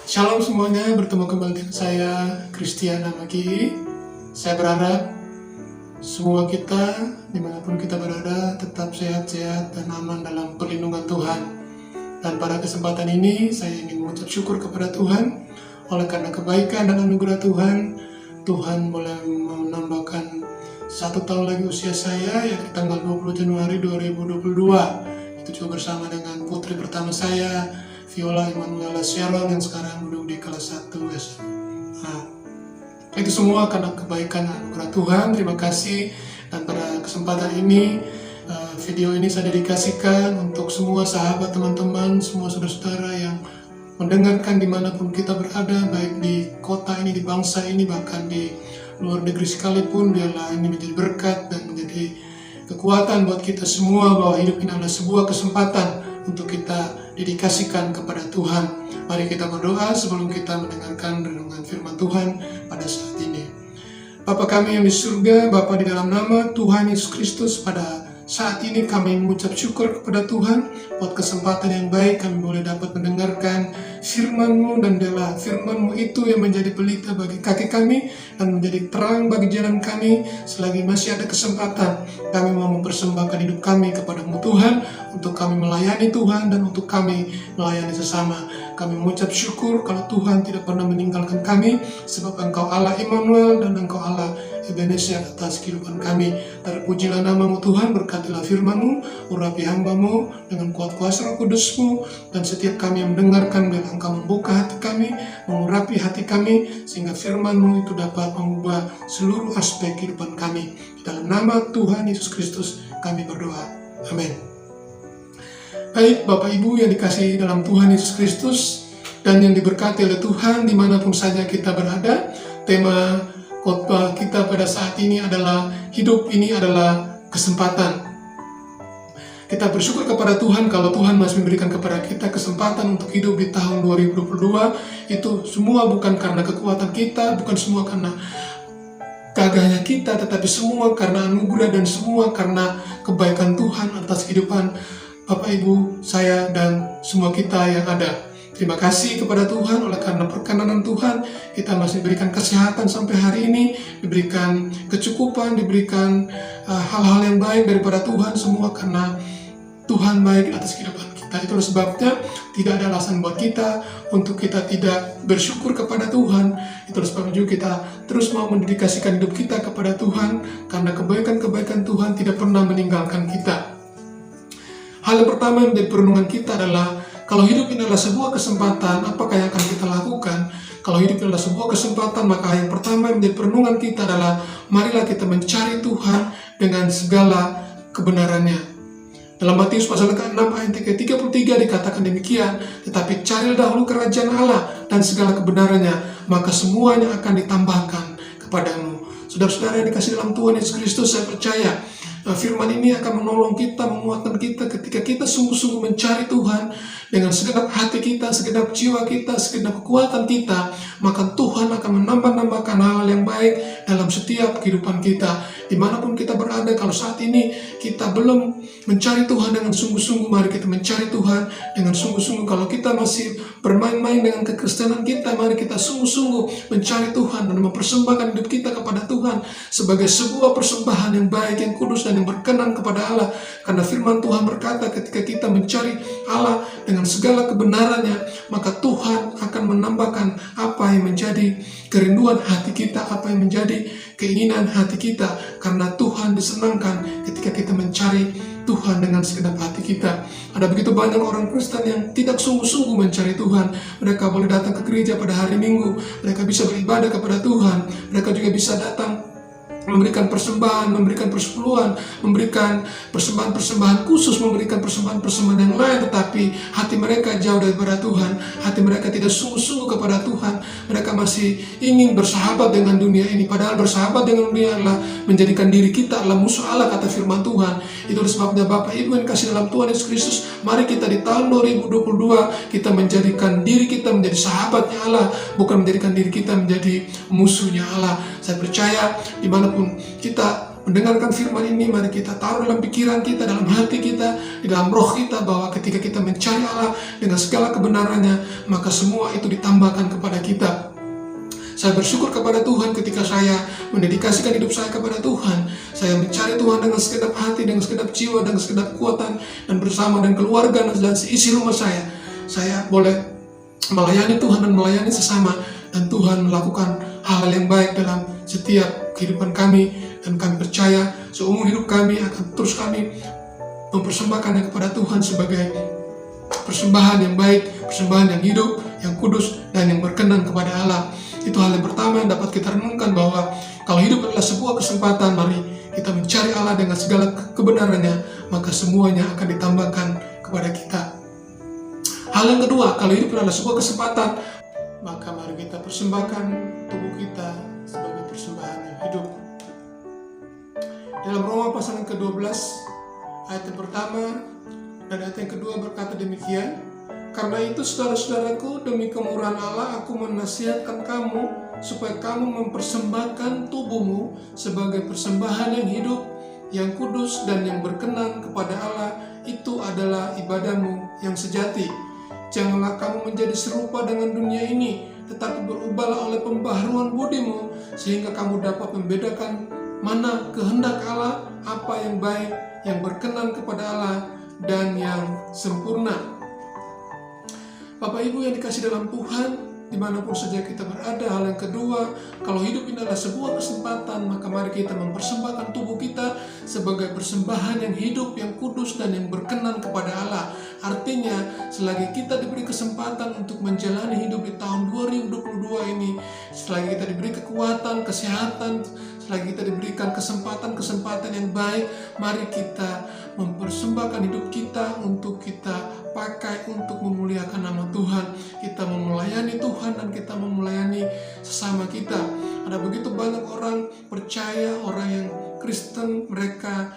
Shalom semuanya, bertemu kembali dengan saya, Christiana Maki. Saya berharap semua kita, dimanapun kita berada, tetap sehat-sehat dan aman dalam perlindungan Tuhan. Dan pada kesempatan ini, saya ingin mengucap syukur kepada Tuhan, oleh karena kebaikan dan anugerah Tuhan, Tuhan boleh menambahkan 1 tahun lagi usia saya, yaitu tanggal 20 Januari 2022. Itu juga bersama dengan putri pertama saya, Viola Emanuela Sharon, yang sekarang duduk di kelas 1 SMA. Itu semua karena kebaikan dan anugerah Tuhan. Terima kasih. Dan pada kesempatan ini, video ini saya dedikasikan untuk semua sahabat, teman-teman, semua saudara-saudara yang mendengarkan dimanapun kita berada, baik di kota ini, di bangsa ini, bahkan di luar negeri sekalipun. Biarlah ini menjadi berkat dan menjadi kekuatan buat kita semua, bahwa hidup ini adalah sebuah kesempatan untuk kita dedikasikan kepada Tuhan. Mari kita berdoa sebelum kita mendengarkan renungan firman Tuhan pada saat ini. Bapa kami yang di surga, Bapa, di dalam nama Tuhan Yesus Kristus, pada saat ini kami mengucap syukur kepada Tuhan buat kesempatan yang baik kami boleh dapat mendengarkan firman-Mu, dan biarlah firman-Mu itu yang menjadi pelita bagi kaki kami dan menjadi terang bagi jalan kami. Selagi masih ada kesempatan, kami mau mempersembahkan hidup kami kepada-Mu Tuhan, untuk kami melayani Tuhan dan untuk kami melayani sesama. Kami mengucap syukur kalau Tuhan tidak pernah meninggalkan kami, sebab Engkau Allah Immanuel dan Engkau Allah Ebenezer atas kehidupan kami. Terpujilah nama-Mu Tuhan, berkatilah firman-Mu, urapi hamba-Mu dengan kuat kuasa Roh Kudus-Mu, dan setiap kami yang mendengarkan, biar Engkau membuka hati kami, mengurapi hati kami, sehingga firman-Mu itu dapat mengubah seluruh aspek kehidupan kami. Di dalam nama Tuhan Yesus Kristus kami berdoa. Amin. Baik, Bapak Ibu yang dikasihi dalam Tuhan Yesus Kristus dan yang diberkati oleh Tuhan dimanapun saja kita berada, tema khotbah kita pada saat ini adalah hidup ini adalah kesempatan. Kita bersyukur kepada Tuhan kalau Tuhan masih memberikan kepada kita kesempatan untuk hidup di tahun 2022. Itu semua bukan karena kekuatan kita, bukan semua karena gagahnya kita, tetapi semua karena anugerah dan semua karena kebaikan Tuhan atas kehidupan Bapak, Ibu, saya, dan semua kita yang ada. Terima kasih kepada Tuhan, oleh karena perkenanan Tuhan, kita masih diberikan kesehatan sampai hari ini, diberikan kecukupan, diberikan hal-hal yang baik daripada Tuhan, semua karena Tuhan baik atas kehidupan kita. Itulah sebabnya tidak ada alasan buat kita untuk kita tidak bersyukur kepada Tuhan. Itulah sebabnya juga kita terus mau mendedikasikan hidup kita kepada Tuhan, karena kebaikan-kebaikan Tuhan tidak pernah meninggalkan kita. Hal yang pertama yang menjadi perenungan kita adalah, kalau hidup ini adalah sebuah kesempatan, apakah yang akan kita lakukan? Kalau hidup ini adalah sebuah kesempatan, maka yang pertama yang menjadi perenungan kita adalah, marilah kita mencari Tuhan dengan segala kebenarannya. Dalam Matius pasal ke-6 ayat 33 dikatakan demikian, tetapi carilah dahulu kerajaan Allah dan segala kebenarannya, maka semuanya akan ditambahkan kepadamu. Saudara-saudara yang dikasihi dalam Tuhan Yesus Kristus, saya percaya firman ini akan menolong kita, menguatkan kita ketika kita sungguh-sungguh mencari Tuhan dengan segenap hati kita, segenap jiwa kita, segenap kekuatan kita, maka Tuhan akan menambahkan hal yang baik dalam setiap kehidupan kita. Dimanapun kita berada, kalau saat ini kita belum mencari Tuhan dengan sungguh-sungguh, mari kita mencari Tuhan dengan sungguh-sungguh. Kalau kita masih bermain-main dengan kekristenan kita, mari kita sungguh-sungguh mencari Tuhan dan mempersembahkan hidup kita kepada Tuhan sebagai sebuah persembahan yang baik, yang kudus, dan yang berkenan kepada Allah. Karena firman Tuhan berkata, ketika kita mencari Allah dengan segala kebenarannya, maka Tuhan akan menambahkan apa yang menjadi kerinduan hati kita, apa yang menjadi keinginan hati kita. Karena Tuhan disenangkan ketika kita mencari Tuhan dengan segenap hati kita. Ada begitu banyak orang Kristen yang tidak sungguh-sungguh mencari Tuhan. Mereka boleh datang ke gereja pada hari Minggu, mereka bisa beribadah kepada Tuhan, mereka juga bisa datang memberikan persembahan, memberikan persepuluhan, memberikan persembahan-persembahan khusus, memberikan persembahan-persembahan yang lain, tetapi hati mereka jauh daripada Tuhan, hati mereka tidak sungguh-sungguh kepada Tuhan. Mereka masih ingin bersahabat dengan dunia ini, padahal bersahabat dengan dunia adalah menjadikan diri kita adalah musuh Allah, kata firman Tuhan. Itu sebabnya Bapak Ibu yang kasih dalam Tuhan Yesus Kristus, mari kita di tahun 2022 kita menjadikan diri kita menjadi sahabatnya Allah, bukan menjadikan diri kita menjadi musuhnya Allah. Saya percaya dimanapun kita mendengarkan firman ini, mari kita taruh dalam pikiran kita, dalam hati kita, di dalam roh kita, bahwa ketika kita mencari Allah dengan segala kebenarannya, maka semua itu ditambahkan kepada kita. Saya bersyukur kepada Tuhan ketika saya mendedikasikan hidup saya kepada Tuhan. Saya mencari Tuhan dengan segenap hati, dengan segenap jiwa, dengan segenap kekuatan, dan bersama dengan keluarga dan seisi rumah saya boleh melayani Tuhan dan melayani sesama, dan Tuhan melakukan hal yang baik dalam setiap kehidupan kami, dan kami percaya seumur hidup kami akan terus kami mempersembahkannya kepada Tuhan sebagai persembahan yang baik, persembahan yang hidup, yang kudus, dan yang berkenan kepada Allah. Itu hal yang pertama yang dapat kita renungkan, bahwa kalau hidup adalah sebuah kesempatan, mari kita mencari Allah dengan segala kebenarannya, maka semuanya akan ditambahkan kepada kita. Hal yang kedua, kalau hidup adalah sebuah kesempatan, maka mari kita persembahkan tubuh kita sebagai persembahan yang hidup. Dalam Roma pasal yang ke-12, ayat yang pertama dan ayat yang kedua berkata demikian, "Karena itu saudara-saudaraku, demi kemurahan Allah aku menasihatkan kamu supaya kamu mempersembahkan tubuhmu sebagai persembahan yang hidup, yang kudus dan yang berkenan kepada Allah. Itu adalah ibadahmu yang sejati. Janganlah kamu menjadi serupa dengan dunia ini, tetapi berubahlah oleh pembaharuan budimu, sehingga kamu dapat membedakan mana kehendak Allah, apa yang baik, yang berkenan kepada Allah, dan yang sempurna." Bapak Ibu yang dikasih dalam Tuhan, dimanapun saja kita berada, hal yang kedua, kalau hidup ini adalah sebuah kesempatan, maka mari kita mempersembahkan tubuh kita sebagai persembahan yang hidup, yang kudus, dan yang berkenan kepada Allah. Artinya, selagi kita diberi kesempatan untuk menjalani hidup di tahun 2022 ini, selagi kita diberi kekuatan, kesehatan, selagi kita diberikan kesempatan-kesempatan yang baik, mari kita mempersembahkan hidup kita untuk kita pakai untuk memuliakan nama Tuhan. Kita melayani Tuhan dan kita melayani sesama kita. Ada begitu banyak orang percaya, orang yang Kristen, mereka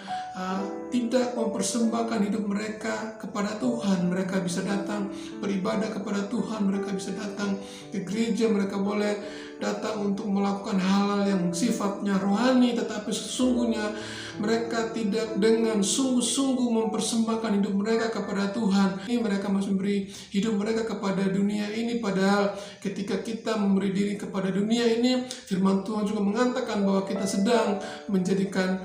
tidak mempersembahkan hidup mereka kepada Tuhan. Mereka bisa datang beribadah kepada Tuhan, mereka bisa datang ke gereja, mereka boleh datang untuk melakukan hal-hal yang sifatnya rohani, tetapi sesungguhnya mereka tidak dengan sungguh-sungguh mempersembahkan hidup mereka kepada Tuhan. Ini mereka masih memberi hidup mereka kepada dunia ini, padahal ketika kita memberi diri kepada dunia ini, firman Tuhan juga mengatakan bahwa kita sedang menjadikan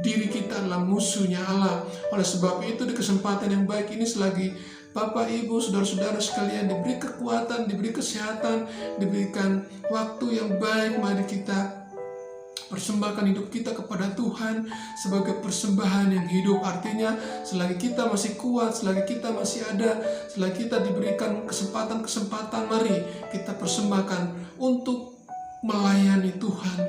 diri kita adalah musuhnya Allah. Oleh sebab itu, di kesempatan yang baik ini, selagi Bapak, Ibu, saudara-saudara sekalian diberi kekuatan, diberi kesehatan, diberikan waktu yang baik, mari kita persembahkan hidup kita kepada Tuhan sebagai persembahan yang hidup. Artinya, selagi kita masih kuat, selagi kita masih ada, selagi kita diberikan kesempatan-kesempatan, mari kita persembahkan untuk melayani Tuhan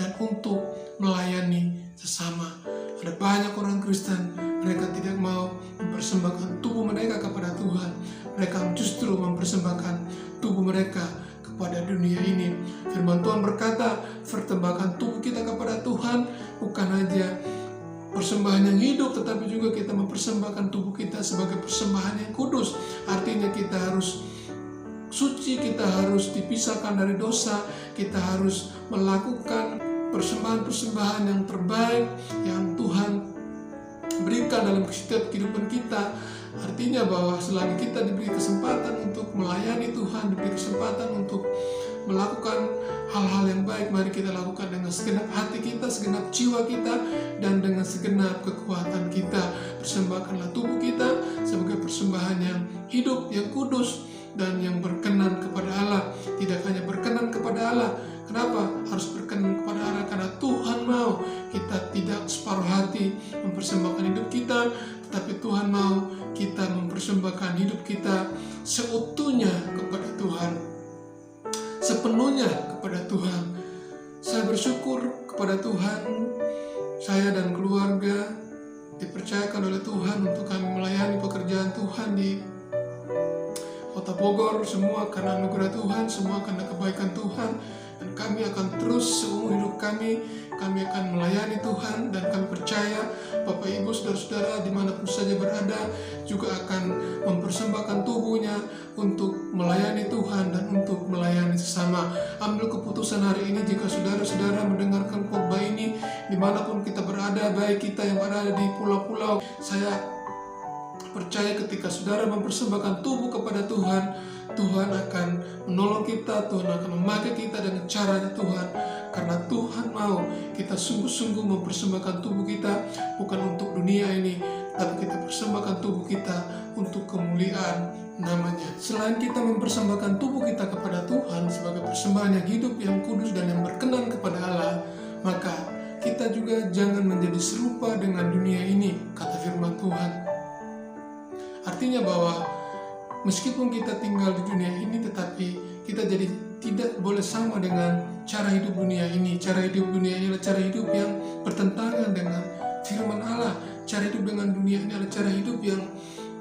dan untuk melayani sesama. Ada banyak orang Kristen, mereka tidak mau mempersembahkan tubuh mereka kepada Tuhan. Mereka justru mempersembahkan tubuh mereka kepada dunia ini. Firman Tuhan berkata, persembahkan tubuh kita kepada Tuhan bukan hanya persembahan yang hidup, tetapi juga kita mempersembahkan tubuh kita sebagai persembahan yang kudus. Artinya kita harus suci, kita harus dipisahkan dari dosa, kita harus melakukan persembahan-persembahan yang terbaik yang Tuhan berikan dalam setiap kehidupan kita. Artinya bahwa selagi kita diberi kesempatan untuk melayani Tuhan, diberi kesempatan untuk melakukan hal-hal yang baik, mari kita lakukan dengan segenap hati kita, segenap jiwa kita, dan dengan segenap kekuatan kita. Persembahkanlah tubuh kita sebagai persembahan yang hidup, yang kudus, dan yang berkenan kepada Allah. Tidak hanya berkenan kepada Allah. Kenapa harus berkenan kepada Allah? Karena Tuhan mau kita tidak separuh hati mempersembahkan hidup kita, tetapi Tuhan mau kita mempersembahkan hidup kita seutuhnya kepada Tuhan, sepenuhnya kepada Tuhan. Saya bersyukur kepada Tuhan, saya dan keluarga dipercayakan oleh Tuhan untuk kami melayani pekerjaan Tuhan di Kota Bogor, semua karena anugerah Tuhan, semua karena kebaikan Tuhan. Dan kami akan terus seumur hidup kami akan melayani Tuhan, dan kami percaya Bapak Ibu saudara-saudara dimanapun saja berada juga akan mempersembahkan tubuhnya untuk melayani Tuhan dan untuk melayani sesama. Ambil keputusan hari ini, jika saudara-saudara mendengarkan khotbah ini ini, dimanapun kita berada, baik kita yang berada di pulau-pulau. Saya percaya ketika saudara mempersembahkan tubuh kepada Tuhan, Tuhan akan menolong kita, Tuhan akan memakai kita dengan caranya Tuhan. Karena Tuhan mau kita sungguh-sungguh mempersembahkan tubuh kita bukan untuk dunia ini, tapi kita persembahkan tubuh kita untuk kemuliaan namanya. Selain kita mempersembahkan tubuh kita kepada Tuhan sebagai persembahan yang hidup, yang kudus, dan yang berkenan kepada Allah, maka kita juga jangan menjadi serupa dengan dunia ini, kata firman Tuhan. Artinya bahwa meskipun kita tinggal di dunia ini, tetapi kita jadi tidak boleh sama dengan cara hidup dunia ini. Cara hidup dunia ini adalah cara hidup yang bertentangan dengan firman Allah. Cara hidup dengan dunia ini adalah cara hidup yang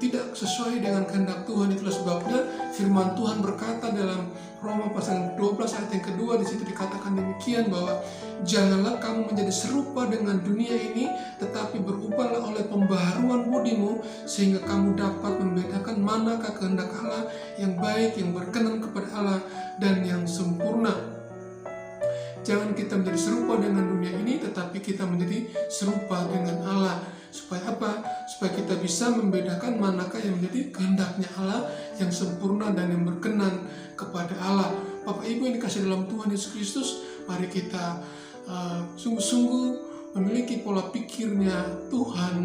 tidak sesuai dengan kehendak Tuhan. Itulah sebabnya firman Tuhan berkata dalam Roma pasal 12 ayat yang kedua, di situ dikatakan demikian bahwa janganlah kamu menjadi serupa dengan dunia ini, tetapi berubahlah oleh pembaharuan budimu, sehingga kamu dapat membedakan manakah kehendak Allah yang baik, yang berkenan kepada Allah, dan yang sempurna. Jangan kita menjadi serupa dengan dunia ini, tetapi kita menjadi serupa dengan Allah. Supaya apa? Supaya kita bisa membedakan manakah yang menjadi kehendaknya Allah, yang sempurna dan yang berkenan kepada Allah. Bapak Ibu yang dikasih dalam Tuhan Yesus Kristus, mari kita sungguh-sungguh memiliki pola pikirnya Tuhan,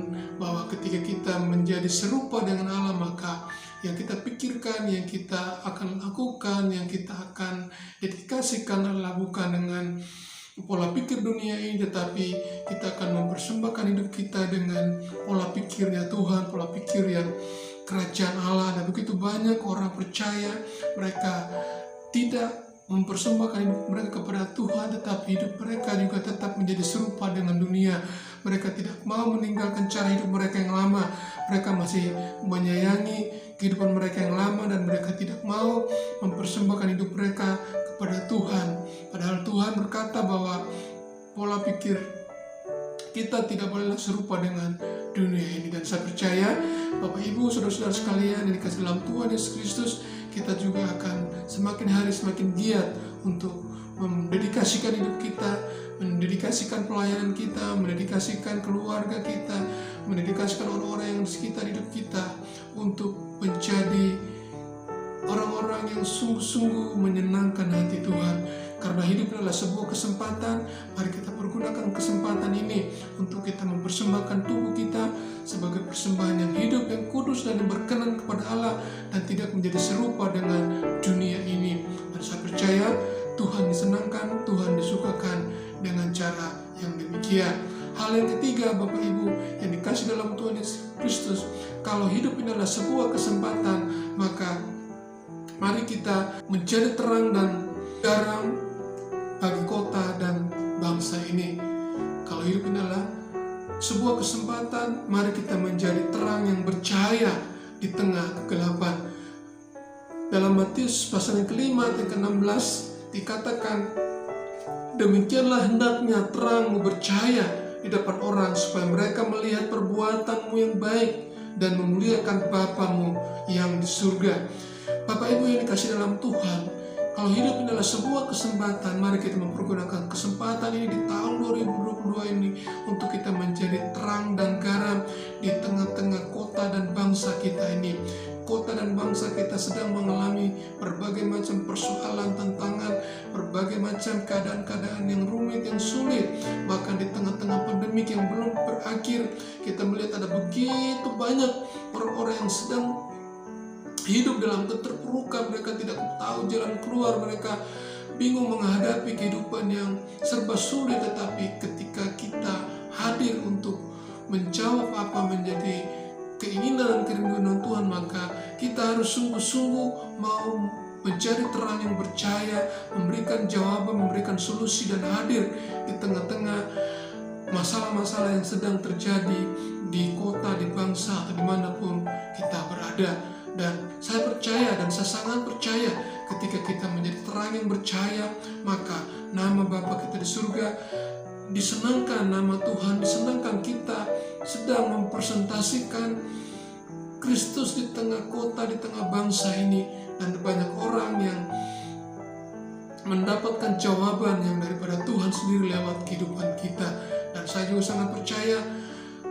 bahwa ketika kita menjadi serupa dengan Allah, maka yang kita pikirkan, yang kita akan lakukan, yang kita akan dedikasikan adalah bukan dengan pola pikir dunia ini, tetapi kita akan mempersembahkan hidup kita dengan pola pikirnya Tuhan, pola pikir yang kerajaan Allah. Dan begitu banyak orang percaya, mereka tidak mempersembahkan hidup mereka kepada Tuhan, tetapi hidup mereka juga tetap menjadi serupa dengan dunia. Mereka tidak mau meninggalkan cara hidup mereka yang lama. Mereka masih menyayangi kehidupan mereka yang lama, dan mereka tidak mau mempersembahkan hidup mereka kepada Tuhan. Padahal Tuhan berkata bahwa pola pikir kita tidak bolehlah serupa dengan dunia ini. Dan saya percaya Bapak Ibu, saudara-saudara sekalian yang dikasih dalam Tuhan Yesus Kristus, kita juga akan semakin hari semakin giat untuk mendedikasikan hidup kita, mendedikasikan pelayanan kita, mendedikasikan keluarga kita, mendedikasikan orang-orang yang di sekitar hidup kita untuk menjadi orang-orang yang sungguh-sungguh menyenangkan hati Tuhan. Karena hidup adalah sebuah kesempatan, mari kita pergunakan kesempatan ini untuk kita mempersembahkan tubuh kita sebagai persembahan yang hidup, yang kudus, dan yang berkenan kepada Allah, dan tidak menjadi serupa dengan dunia ini. Dan saya percaya Tuhan disenangkan, Tuhan disukakan dengan cara yang demikian. Hal yang ketiga, Bapak Ibu yang dikasih dalam Tuhan Yesus Kristus, kalau hidup ini adalah sebuah kesempatan, maka mari kita menjadi terang dan garam bagi kota dan bangsa ini. Kalau hidup ini adalah sebuah kesempatan, mari kita menjadi terang yang bercahaya di tengah kegelapan. Dalam Matius pasal yang kelima ayat ke-16 dikatakan, demikianlah hendaknya terangmu bercahaya di depan orang, supaya mereka melihat perbuatanmu yang baik dan memuliakan Bapamu yang di surga. Bapak Ibu yang dikasih dalam Tuhan, kalau hidup ini adalah sebuah kesempatan, mari kita mempergunakan kesempatan ini di tahun 2022 ini untuk kita menjadi terang dan garam di tengah-tengah kota dan bangsa kita ini. Kota dan bangsa kita sedang mengalami berbagai macam persoalan, tantangan, berbagai macam keadaan-keadaan yang rumit, yang sulit. Bahkan di tengah-tengah pandemik yang belum berakhir, kita melihat ada begitu banyak orang-orang yang sedang hidup dalam keterpurukan. Mereka tidak tahu jalan keluar, mereka bingung menghadapi kehidupan yang serba sulit. Tetapi ketika kita hadir untuk menjawab apa menjadi keinginan dan kerinduan Tuhan, maka kita harus sungguh-sungguh mau menjadi terang yang bercahaya, memberikan jawaban, memberikan solusi, dan hadir di tengah-tengah masalah-masalah yang sedang terjadi di kota, di bangsa, atau dimanapun kita berada. Dan saya percaya, dan saya sangat percaya, ketika kita menjadi terang yang bercahaya, maka nama Bapa kita di surga disenangkan, nama Tuhan disenangkan. Kita sedang mempresentasikan Kristus di tengah kota, di tengah bangsa ini. Dan banyak orang yang mendapatkan jawaban yang daripada Tuhan sendiri lewat kehidupan kita. Dan saya juga sangat percaya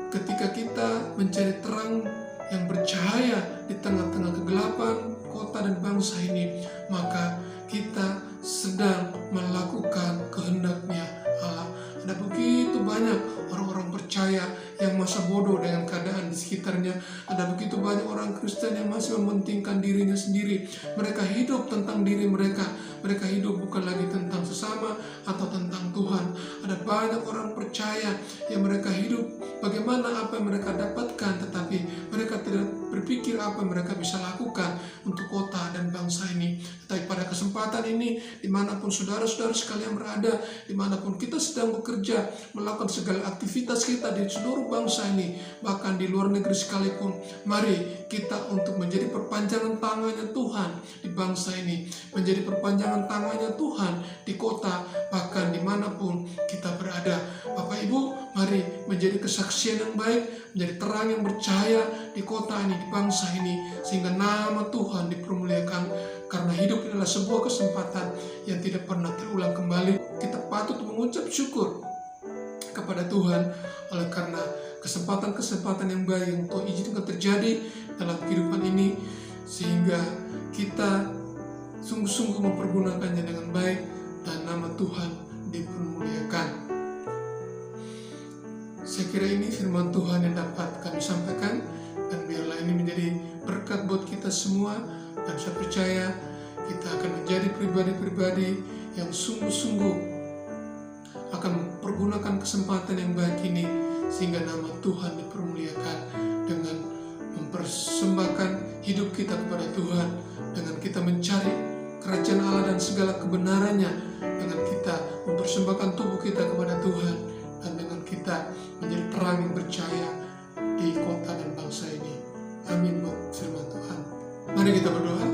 ketika kita mencari terang yang bercahaya di tengah-tengah kegelapan kota dan bangsa ini, maka kita sedang melakukan kehendak-Nya Allah. Ada begitu banyak orang-orang percaya yang masa bodoh dengan keadaan di sekitarnya. Ada begitu banyak orang Kristen yang masih mementingkan dirinya sendiri. Mereka hidup tentang diri mereka. Mereka hidup bukan lagi tentang sesama atau tentang Tuhan. Ada banyak orang percaya yang mereka hidup bagaimana apa yang mereka dapatkan, tetapi mereka tidak berpikir apa yang mereka bisa lakukan untuk kota dan bangsa ini. Tapi pada kesempatan ini, dimanapun saudara-saudara sekalian berada, dimanapun kita sedang bekerja, melakukan segala aktivitas kita di seluruh bangsa ini, bahkan di luar negeri sekalipun, mari kita untuk menjadi perpanjangan tangannya Tuhan di bangsa ini, menjadi perpanjangan tangannya Tuhan di kota, bahkan dimanapun kita berada. Bapak Ibu, mari menjadi kesaksian yang baik, menjadi terang yang bercahaya di kota ini, di bangsa ini, sehingga nama Tuhan dipermuliakan. Karena hidup adalah sebuah kesempatan yang tidak pernah terulang kembali. Kita patut mengucap syukur kepada Tuhan oleh karena kesempatan-kesempatan yang baik yang Tuhan izinkan terjadi dalam kehidupan ini, sehingga kita sungguh-sungguh mempergunakannya dengan baik dan nama Tuhan dipermuliakan. Saya kira ini firman Tuhan yang dapat kami sampaikan, dan biarlah ini menjadi berkat buat kita semua. Dan saya percaya kita akan menjadi pribadi-pribadi yang sungguh-sungguh akan mempergunakan kesempatan yang baik ini, sehingga nama Tuhan dipermuliakan dengan mempersembahkan hidup kita kepada Tuhan, dengan kita mencari kerajaan Allah dan segala kebenarannya, dengan kita mempersembahkan tubuh kita kepada Tuhan, dan dengan kita menjadi terang yang bercahaya di kota dan bangsa ini. Amin buat firman Tuhan. Mari kita berdoa.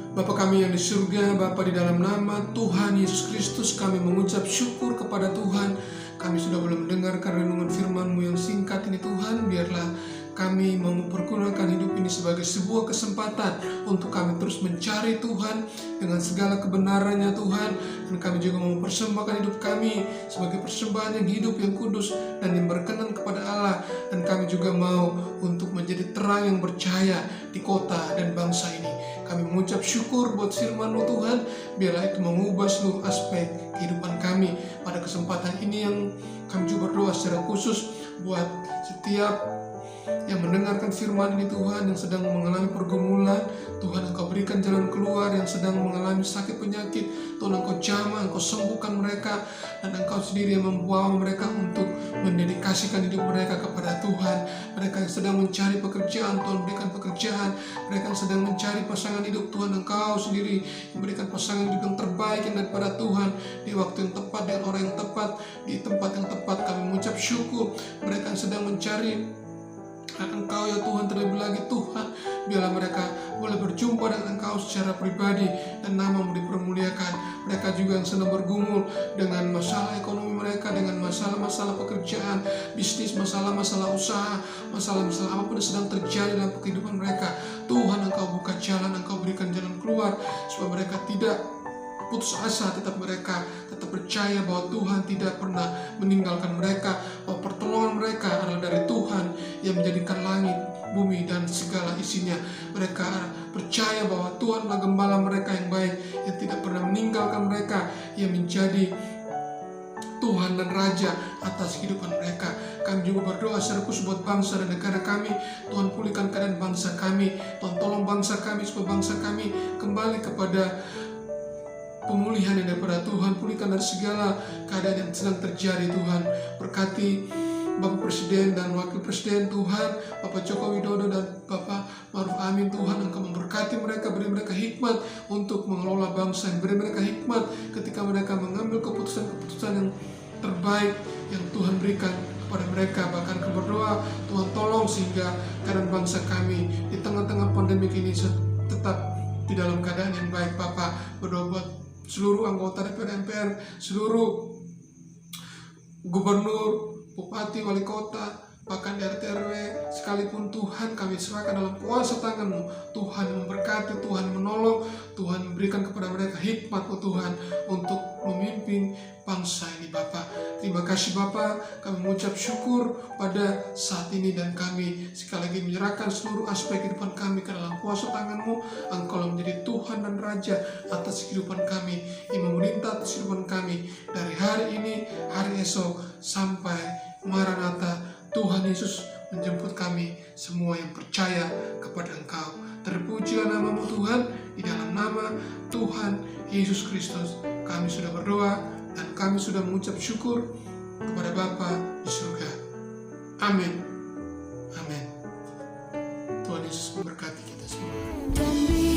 Bapa kami yang di surga, Bapa, di dalam nama Tuhan Yesus Kristus kami mengucap syukur kepada Tuhan. Kami sudah boleh mendengarkan renungan firman-Mu yang singkat ini Tuhan. Biarlah kami mau mempergunakan hidup ini sebagai sebuah kesempatan untuk kami terus mencari Tuhan dengan segala kebenarannya Tuhan. Dan kami juga mau mempersembahkan hidup kami sebagai persembahan yang hidup, yang kudus, dan yang berkenan kepada Allah. Dan kami juga mau untuk menjadi terang yang bercahaya di kota dan bangsa ini. Kami mengucap syukur buat firman-Mu Tuhan. Biarlah itu mengubah seluruh aspek kehidupan kami. Pada kesempatan ini yang kami juga berdoa secara khusus buat setiap yang mendengarkan firman ini Tuhan, yang sedang mengalami pergumulan, Tuhan Engkau berikan jalan keluar. Yang sedang mengalami sakit penyakit, Tuhan Engkau jamah, Engkau sembuhkan mereka, dan Engkau sendiri yang membawa mereka untuk mendedikasikan hidup mereka kepada Tuhan. Mereka yang sedang mencari pekerjaan, Tuhan berikan pekerjaan. Mereka yang sedang mencari pasangan hidup, Tuhan Engkau sendiri memberikan pasangan hidup yang terbaik yang daripada Tuhan, di waktu yang tepat, dengan orang yang tepat, di tempat yang tepat. Kami mengucap syukur. Mereka yang sedang mencari Engkau ya Tuhan, terlebih lagi Tuhan, biarlah mereka boleh berjumpa dengan Engkau secara pribadi dan nama-Mu dipermuliakan. Mereka juga yang sedang bergumul dengan masalah ekonomi mereka, dengan masalah-masalah pekerjaan, bisnis, masalah-masalah usaha, masalah-masalah apapun yang sedang terjadi dalam kehidupan mereka, Tuhan Engkau buka jalan, Engkau berikan jalan keluar, supaya mereka tidak putus asa, tetap mereka tetap percaya bahwa Tuhan tidak pernah meninggalkan mereka, bahwa pertolongan mereka adalah dari Tuhan yang menjadikan langit, bumi, dan segala isinya. Mereka percaya bahwa Tuhan adalah gembala mereka yang baik, yang tidak pernah meninggalkan mereka, yang menjadi Tuhan dan Raja atas kehidupan mereka. Kami juga berdoa secara khusus buat bangsa dan negara kami. Tuhan pulihkan keadaan bangsa kami. Tuhan tolong bangsa kami supaya bangsa kami kembali kepada pemulihan yang daripada Tuhan. Pulihkan dari segala keadaan yang sedang terjadi Tuhan. Berkati Bapak Presiden dan Wakil Presiden Tuhan, Bapak Joko Widodo dan Bapak Ma'ruf Amin Tuhan. Engkau memberkati mereka, beri mereka hikmat untuk mengelola bangsa, beri mereka hikmat ketika mereka mengambil keputusan-keputusan yang terbaik yang Tuhan berikan kepada mereka. Bahkan kami berdoa Tuhan tolong sehingga keadaan bangsa kami di tengah-tengah pandemi ini tetap di dalam keadaan yang baik. Bapak berdoa buat seluruh anggota DPR MPR, seluruh gubernur, bupati, wali kota, bahkan di RT RW sekalipun Tuhan kami serahkan dalam kuasa tangan-Mu. Tuhan memberkati, Tuhan menolong, Tuhan memberikan kepada mereka hikmat, Tuhan, untuk memimpin bangsa ini Bapa. Terima kasih Bapa, kami mengucap syukur pada saat ini dan kami sekali lagi menyerahkan seluruh aspek kehidupan kami ke dalam kuasa tangan-Mu. Engkau menjadi Tuhan dan Raja atas kehidupan kami, yang memerintah atas kehidupan kami dari hari ini, hari esok, sampai Maranatha. Tuhan Yesus menjemput kami semua yang percaya kepada Engkau. Terpujilah nama-Mu Tuhan, di dalam nama Tuhan Yesus Kristus kami sudah berdoa dan kami sudah mengucap syukur kepada Bapa di surga. Amin. Amin. Tuhan Yesus memberkati kita semua.